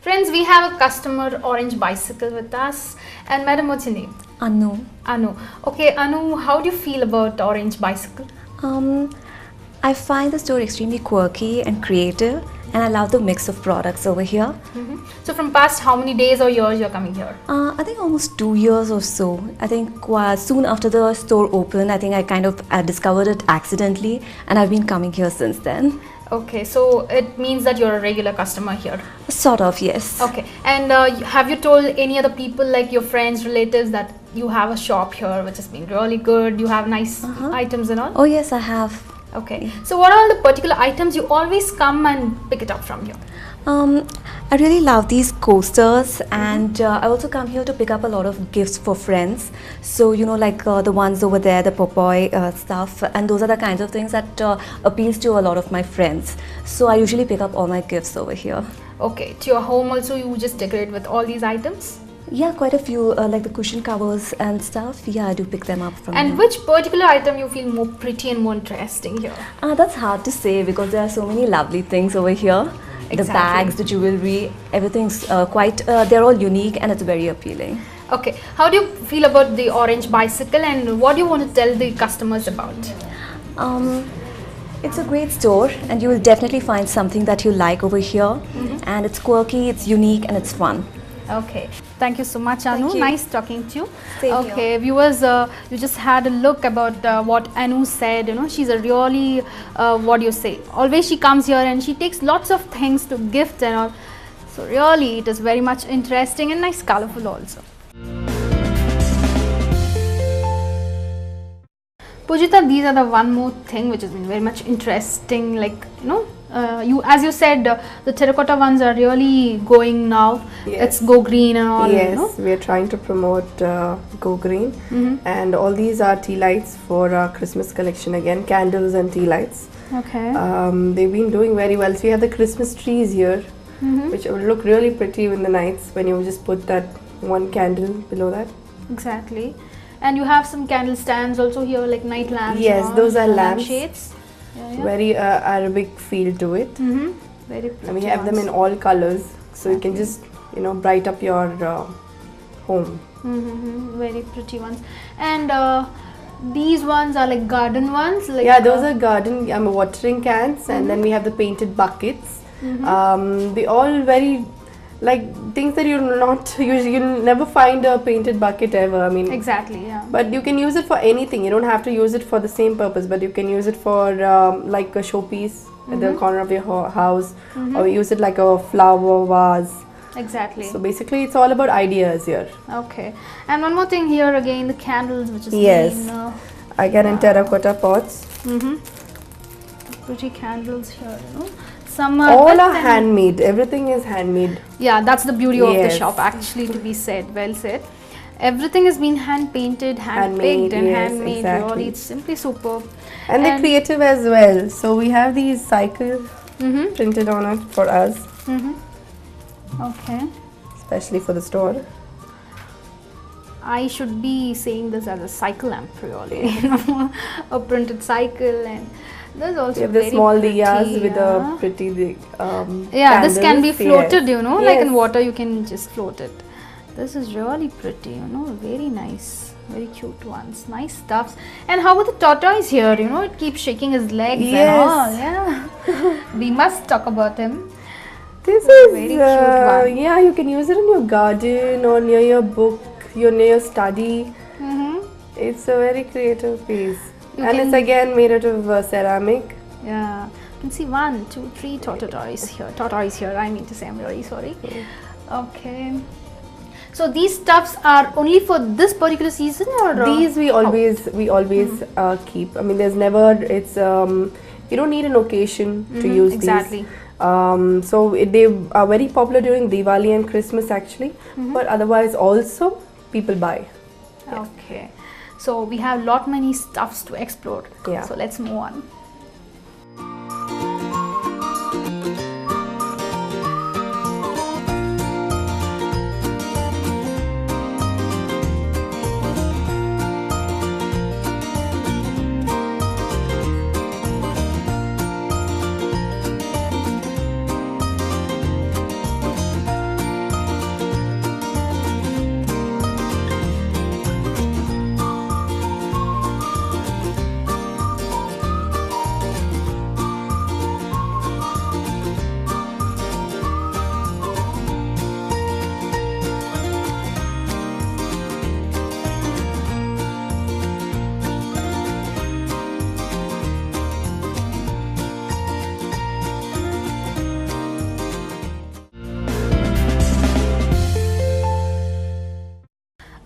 Friends, we have a customer orange bicycle with us. And madam, what's your name? Anu. Anu. Okay, Anu, how do you feel about orange bicycle? I find the store extremely quirky and creative, and I love the mix of products over here. So from past how many days or years you're coming here? I think almost 2 years or so. I think soon after the store opened, I think I kind of discovered it accidentally, and I've been coming here since then. Okay, so it means that you're a regular customer here. Sort of, yes. Okay, and have you told any other people, like your friends, relatives, that you have a shop here which has been really good, you have nice items and all? Oh yes, I have. Okay, so what are the particular items you always come and pick it up from here? I really love these coasters, and I also come here to pick up a lot of gifts for friends. So, you know, like the ones over there, the Popeye stuff, and those are the kinds of things that appeals to a lot of my friends. So I usually pick up all my gifts over here. Okay, to your home also you just decorate with all these items? Yeah, quite a few, like the cushion covers and stuff. Yeah, I do pick them up from And here. which particular item you feel more pretty and more interesting here? That's hard to say because there are so many lovely things over here. The Exactly. bags, the jewelry, everything's they're all unique and it's very appealing. Okay, how do you feel about the orange bicycle and what do you want to tell the customers about? It's a great store and you will definitely find something that you like over here. And it's quirky, it's unique and it's fun. Okay, thank you so much, Anu. Thank you. Nice talking to you. Same Okay, here. viewers, you just had a look about what Anu said. You know, she's a really what do you say? Always she comes here and she takes lots of things to gift and all. So really, it is very much interesting and nice, colorful also. Pujita, these are the one more thing which has been very much interesting. Like you know, as you said, the terracotta ones are really going now. Yes. It's go green and all. Yes, You know? we are trying to promote Go Green, and all these are tea lights for our Christmas collection again, candles and tea lights. Okay. They've been doing very well. So we have the Christmas trees here, which will look really pretty in the nights when you just put that one candle below that. Exactly. And you have some candle stands also here, like night lamps. Yes, and all, those are lamp lamps. shades. Yeah. Very Arabic feel to it. Very pretty. And we have them in all colors, so you can just bright up your home. Very pretty ones. And these ones are like garden ones. Like Yeah, those are garden watering cans, and then we have the painted buckets. They all very like things that you're not usually, you'll never find a painted bucket ever. I mean, Exactly. Yeah. but you can use it for anything. You don't have to use it for the same purpose, but you can use it for like a showpiece at the corner of your house, or use it like a flower vase. Exactly. So basically, it's all about ideas here. Okay. And one more thing here again, the candles, which is Yes. been, Again in terracotta pots. pretty candles here. You know, some All well, are then- handmade. Everything is handmade. Yeah, that's the beauty of the Yes. shop, actually, to be said. Well said. Everything has been hand painted, hand picked, Handmade, and yes, handmade. exactly. Really, it's simply superb. And they're creative as well. So we have these cycles printed on it for us, Okay. especially for the store. I should be saying this as a cycle lamp, really. You know, a printed cycle, and there's also We have the very small pretty, diyas with yeah. the pretty Yeah, this can be candles. floated, Yes. you know, like in Yes. water you can just float it. This is really pretty, you know, very nice, very cute ones, nice stuffs. And how about the tortoise here? You know, it keeps shaking his legs and all. Yes. Yeah, we must talk about him. This is Very cute one. yeah, you can use it in your garden or near your book, near your study. It's a very creative piece, and it's again made out of ceramic. Yeah, you can see 1, 2, 3 tortoise here. Tortoise here. I mean to say, I'm really sorry. Okay. So these stuffs are only for this particular season, or These we always keep. I mean, there's never. It's you don't need an occasion to use exactly. these. So they are very popular during Diwali and Christmas actually, but otherwise also people buy. Okay. So we have lot many stuffs to explore. Yeah. So let's move on.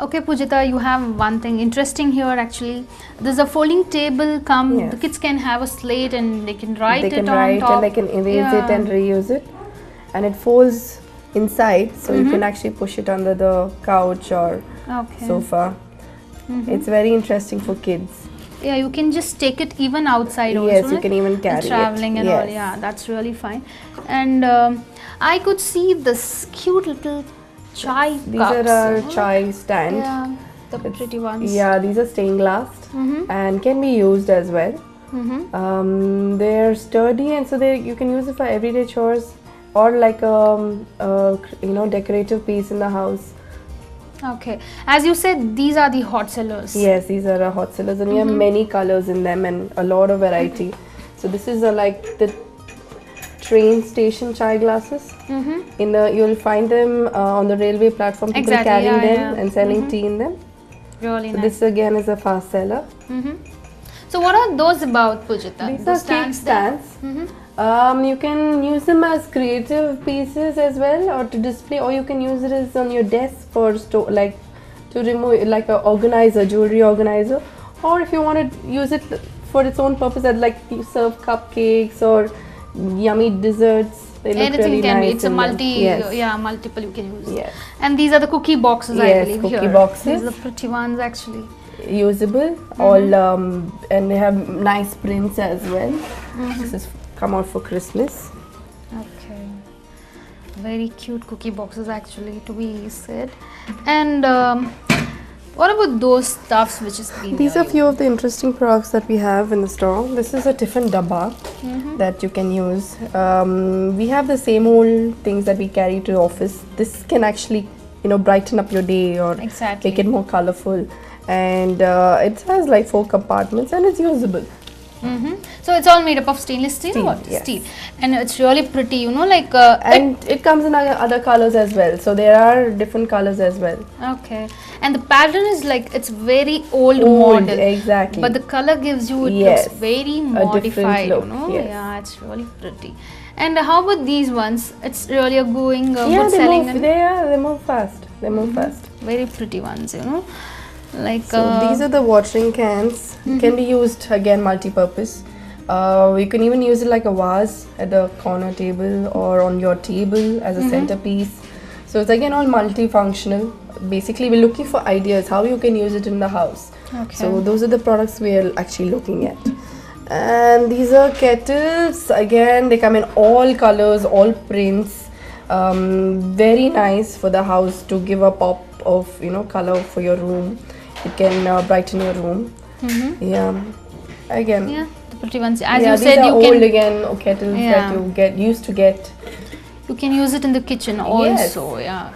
Okay, Pujita, you have one thing interesting here actually. There's a folding table come, Yes. the kids can have a slate and they can write They it can on write top. and they can erase Yeah. it and reuse it, and it folds inside, so you can actually push it under the couch or Okay. sofa. It's very interesting for kids. Yeah, you can just take it even outside also. Yes, you right? can even carry it. Traveling and all, Yes. yeah, that's really fine. And I could see this cute little chai These cups. are our you know? chai stand. Yeah, the pretty ones. Yeah, these are stained glass and can be used as well. They're sturdy, and so you can use it for everyday chores or like decorative piece in the house. Okay, as you said, these are the hot sellers. Yes, these are our hot sellers, and we have many colors in them and a lot of variety. So this is like the train station chai glasses. You'll find them on the railway platform. People Exactly, carrying yeah, them yeah. and selling tea in them. Really So nice. this again is a fast seller. So what are those about, Pujita? These The are cake there? stands. You can use them as creative pieces as well, or to display, or you can use it as on your desk for like to remove, like a organizer, jewelry organizer, or if you want to use it for its own purpose, that like you serve cupcakes or yummy desserts. They look Anything really can nice be. It's a in them. multi, Yes. yeah, multiple you can use. Yes. And these are the cookie boxes, I Yes, believe cookie here. boxes. These are the pretty ones actually. Usable, all and they have nice prints as well. This is come out for Christmas. Okay. Very cute cookie boxes actually, to be said. And what about those stuffs which is been These here? are few of the interesting products that we have in the store. This is a tiffin dabba that you can use. We have the same old things that we carry to office. This can actually, brighten up your day or Exactly. make it more colorful. And it has like 4 compartments and it's usable. So it's all made up of stainless steel, Steel, or what? yes. Steel. And it's really pretty, like And it comes in other colors as well. So there are different colors as well. okay. And the pattern is like, it's very old Old, model. exactly. But the color gives you, it Yes, looks very a different modified, look, Yes. Yeah, it's really pretty. And how about these ones? It's really a going, Yeah, good they selling. move. and They move fast. They move fast. very pretty ones, Like So these are the watering cans. Can be used again multi-purpose. You can even use it like a vase at the corner table or on your table as a centerpiece. So it's again all multifunctional. Basically, we're looking for ideas how you can use it in the house. Okay. So those are the products we are actually looking at. And these are kettles. Again, they come in all colors, all prints. Very nice for the house to give a pop of color for your room. It can brighten your room. Yeah. Again. yeah, the pretty ones. As yeah, you these said, are you old can again kettles Yeah. that you used to get. you can use it in the kitchen Yes. also. Yeah.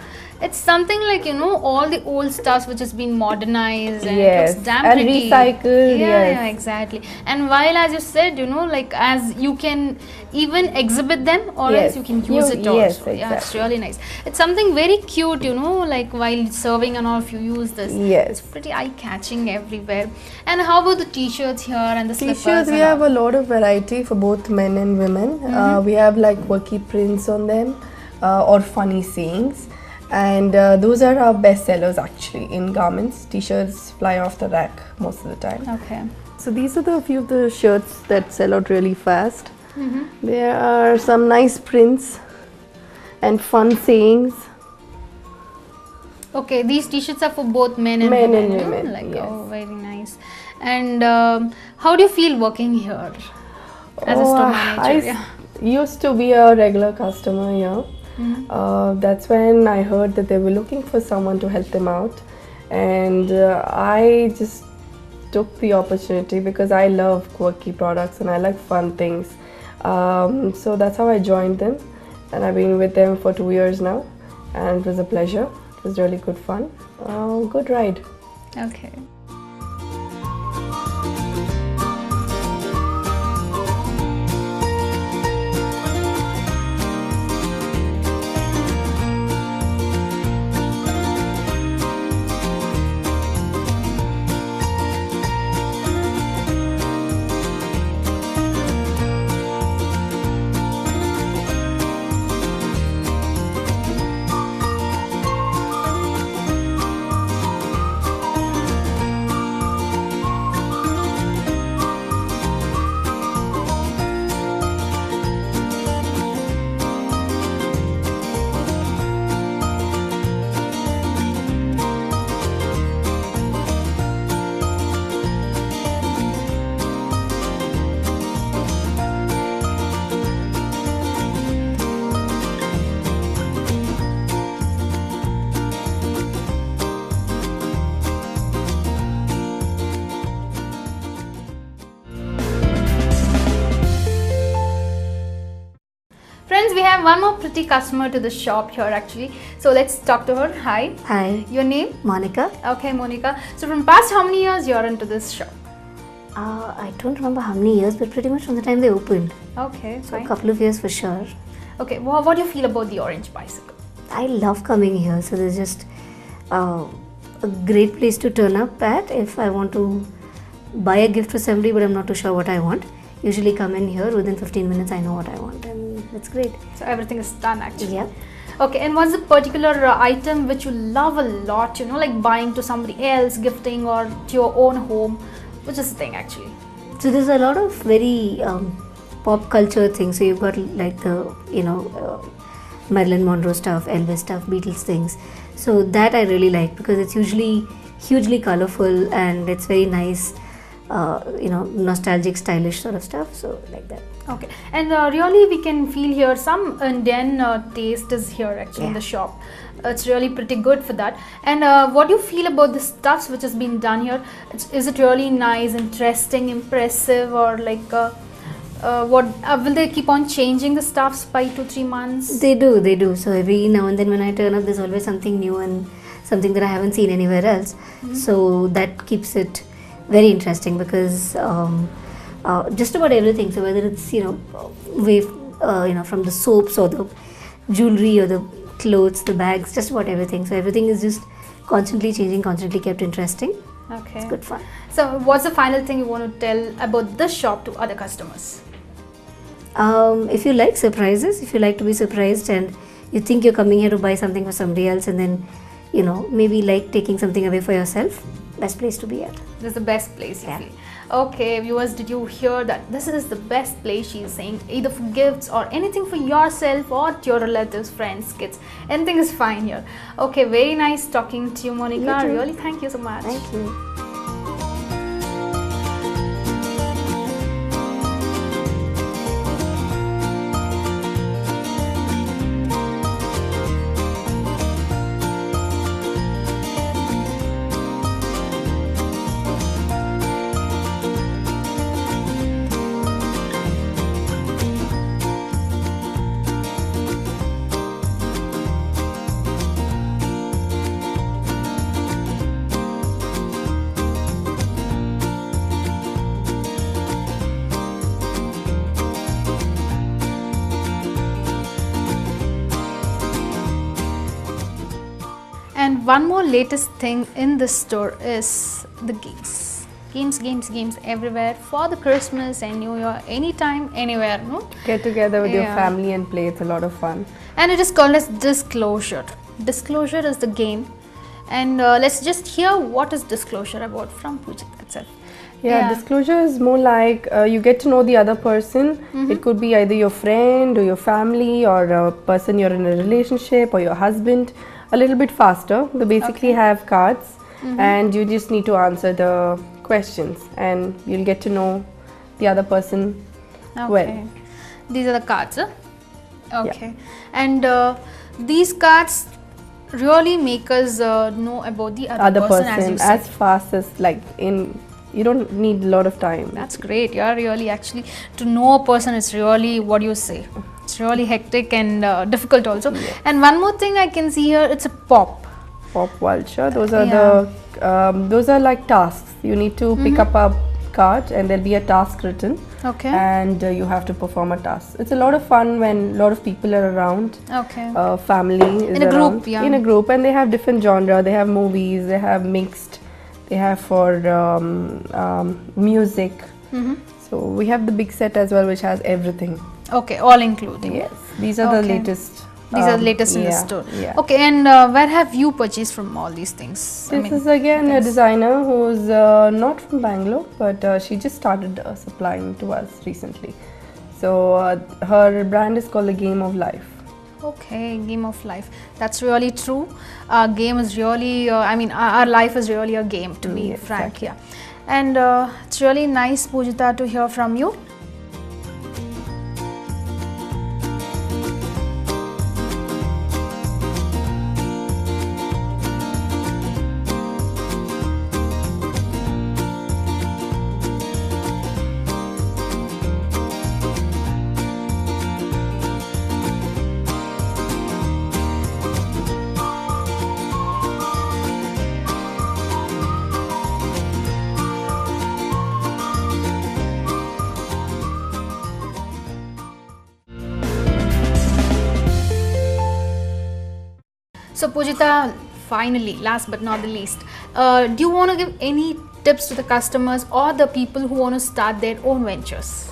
It's something like all the old stuff which has been modernized and Yes, it looks damn and pretty. recycled, Yeah, yes. yeah, exactly. And while, as you said, like as you can even exhibit them, or Yes. else you can use it also. Yes, Yeah, it's exactly. really nice. It's something very cute, like while serving and all, if you use this. Yes. It's pretty eye-catching everywhere. And how about the t-shirts here and the slippers? T-shirts, we and have all? a lot of variety for both men and women. We have like quirky prints on them or funny sayings. And those are our best sellers actually in garments. T-shirts fly off the rack most of the time. Okay. So these are the few of the shirts that sell out really fast. There are some nice prints and fun sayings. Okay, these t-shirts are for both men and Men women. and no? women, Like, yes. oh, very nice. And how do you feel working here as a store manager? I Yeah. used to be a regular customer here. That's when I heard that they were looking for someone to help them out, and I just took the opportunity because I love quirky products and I like fun things. So that's how I joined them, and I've been with them for 2 years now, and it was a pleasure. It was really good fun. Good ride. Okay. one more pretty customer to the shop here actually. So let's talk to her. Hi. Hi, Your name? Monica. Okay, Monica. So from past how many years you're into this shop? I don't remember how many years, but pretty much from the time they opened. Okay, So a fine. couple of years for sure. Okay, well, what do you feel about the orange bicycle? I love coming here, so there's just a great place to turn up at if I want to buy a gift for somebody, but I'm not too sure what I want. Usually come in here within 15 minutes. I know what I want, and that's great. So everything is done actually. Yeah. Okay, and what's the particular item which you love a lot, you know, like buying to somebody else, gifting, or to your own home? Which is the thing actually? So there's a lot of very pop culture things. So you've got like the Marilyn Monroe stuff, Elvis stuff, Beatles things. So that I really like because it's usually hugely colorful and it's very nice, nostalgic, stylish sort of stuff. So like that. Okay, and really we can feel here some Indian taste is here actually in Yeah. the shop. It's really pretty good for that. And what do you feel about the stuffs which has been done here? Is it really nice, interesting, impressive, or like what will they keep on changing the stuffs by 2-3 months? They do. So every now and then when I turn up, there's always something new and something that I haven't seen anywhere else. So that keeps it very interesting because just about everything. So whether it's from the soaps or the jewelry or the clothes, the bags, just about everything. So everything is just constantly changing, constantly kept interesting. Okay. It's good fun. So what's the final thing you want to tell about this shop to other customers? If you like surprises, if you like to be surprised and you think you're coming here to buy something for somebody else and then, maybe like taking something away for yourself, best place to be at. This is the best place you Yeah. feel. Okay, viewers, did you hear that? This is the best place she's saying, either for gifts or anything for yourself or to your relatives, friends, kids. Anything is fine here. Okay, very nice talking to you, Monica. You too. Really, thank you so much. Thank you. And one more latest thing in this store is the games. Games everywhere for the Christmas and New Year, anytime, anywhere, no? Get together with your Yeah. family and play. It's a lot of fun. And it is called as Disclosure. Disclosure is the game. And let's just hear what is Disclosure about from Pujit itself. Yeah, disclosure is more like you get to know the other person. It could be either your friend or your family or a person you're in a relationship or your husband. A little bit faster. They basically have cards and you just need to answer the questions and you'll get to know the other person well. These are the cards, huh? Okay. And these cards really make us know about the other person, as you said. as fast as you don't need a lot of time. That's great. You're really actually to know a person is really what you say. It's really hectic and difficult also. And one more thing I can see here, it's a pop. Pop vulture. Those are those are like tasks. You need to pick up a card and there'll be a task written. Okay. And you have to perform a task. It's a lot of fun when a lot of people are around. Okay. Family is In a group, around. yeah. In a group, and they have different genre. They have movies. They have mixed. They have for music. So we have the big set as well, which has everything. Okay, all including. Yes, these are the Okay. latest. These are the latest in the yeah, store. Yeah. Okay, and where have you purchased from all these things? This is again a designer who's not from Bangalore, but she just started supplying to us recently. So her brand is called The Game of Life. Okay, Game of Life. That's really true. Game is really, our life is really a game to be Yes, frank. exactly. Yeah. And it's really nice, Pujita, to hear from you. So Pujita, finally, last but not the least, do you want to give any tips to the customers or the people who want to start their own ventures?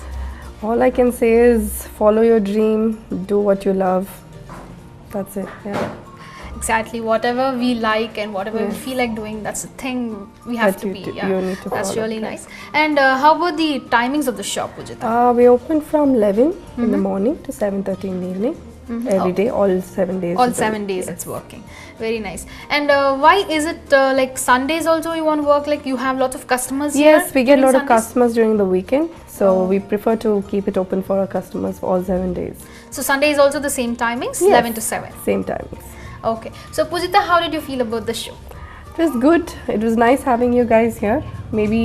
All I can say is follow your dream, do what you love. That's it. Yeah. Exactly, whatever we like and whatever we feel like doing, that's the thing we have That to you be. do- Yeah, you need to that's follow, really yeah. nice. And how about the timings of the shop, Pujita? We open from 11 in the morning to 7:30 in the evening. Every day, all 7 days. All is 7 days yes. it's working. Very nice. And why is it like Sundays also you want to work, like you have lots of customers here? Yes, we get a during lot of Sundays? customers during the weekend, so we prefer to keep it open for our customers for all 7 days. So Sunday is also the same timings, Yes. 11 to 7. Same timings. Okay. So Pujita, how did you feel about the show? It was good. It was nice having you guys here. Maybe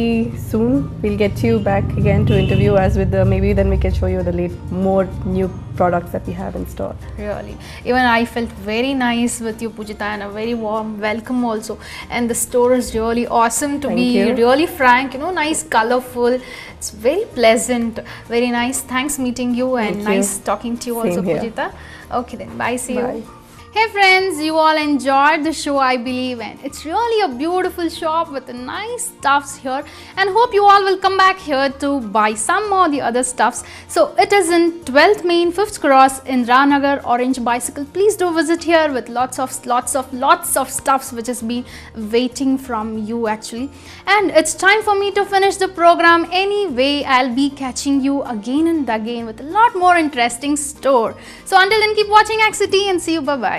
soon we'll get you back again to interview us with the, maybe then we can show you the more new products that we have in store. Really, even I felt very nice with you, Pujita, and a very warm welcome also. And the store is really awesome to Thank be you. really frank, you know, nice, colorful. It's very pleasant, very nice. Thanks meeting you and Thank you. nice talking to you Same also, here. Pujita. Okay then, bye. See Bye. you. Hey friends, you all enjoyed the show, I believe, and it's really a beautiful shop with nice stuffs here, and hope you all will come back here to buy some more the other stuffs. So it is in 12th Main, 5th Cross, Indranagar, Orange Bicycle. Please do visit here with lots of stuffs which has been waiting from you actually. And it's time for me to finish the program anyway. I'll be catching you again and again with a lot more interesting store. So until then, keep watching Axity and see you. Bye bye.